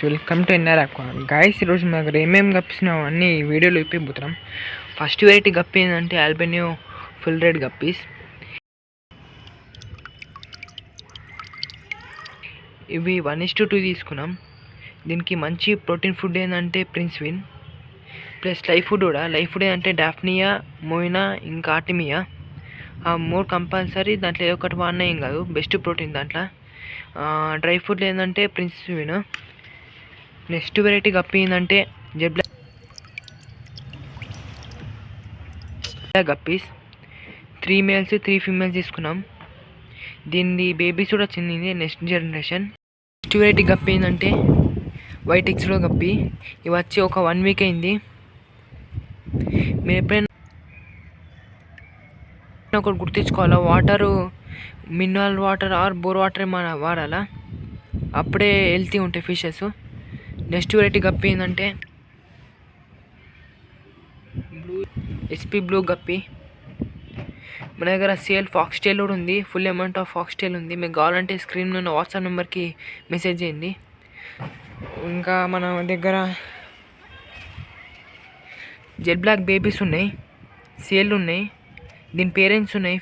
Welcome to NR aqua guys. ఈరోజు మన దగ్గర ఏమేమి గప్పిస్తున్నాం అన్ని వీడియోలు ఇప్పిపోతున్నాం. ఫస్ట్ వెరైటీ గప్పి ఏంటంటే ఆల్బెనియో ఫుల్ రెడ్ గప్పీస్. ఇవి 1:2 తీసుకున్నాం. దీనికి మంచి ప్రోటీన్ ఫుడ్ ఏంటంటే ప్రిన్స్విన్ ప్లస్ లైఫ్ ఫుడ్ కూడా. లైఫ్ ఫుడ్ ఏంటంటే డాఫ్నియా, మోయినా, ఇంకా ఆర్టిమియా. ఆ మూడు కంపల్సరీ. దాంట్లో ఏ ఒక్కటి వాడినా ఏం కాదు, బెస్ట్ ప్రోటీన్ దాంట్లో. డ్రై ఫుడ్ ఏంటంటే ప్రిన్స్విన్. నెక్స్ట్ వెరైటీ గప్పి ఏంటంటే Z black guppies. 3 males 3 females తీసుకున్నాం. దీని బేబీస్ కూడా చిన్నది, next generation. Next variety guppy ఏంటంటే వైట్ ఎక్స్లో గప్పి. ఇవి వచ్చి ఒక 1 వీక్ అయింది. మీరు ఎప్పుడైనా ఒకటి గుర్తించుకోవాలా, water mineral water or bore water ఏమైనా వాడాలా, అప్పుడే హెల్తీ ఉంటాయి ఫిషెస్. నెక్స్ట్ వెరైటీ గప్పి ఏంటంటే ఎస్పీ బ్లూ గప్పి. మన దగ్గర సేల్ ఫాక్స్ టైల్ కూడా ఉంది, full amount of fox tail ఉంది. మీకు కావాలంటే స్క్రీన్ ఉన్న వాట్సాప్ నెంబర్కి మెసేజ్ చేయండి. ఇంకా మన దగ్గర జెడ్ బ్లాక్ బేబీస్ ఉన్నాయి, సేల్ ఉన్నాయి. దీని పేరెంట్స్ ఉన్నాయి,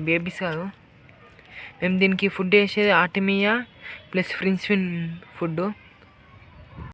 బేబీస్ కాదు. మేము దీనికి ఫుడ్ వేసేది ఆర్టిమియా ప్లస్ ప్రిన్స్విన్ ఫుడ్.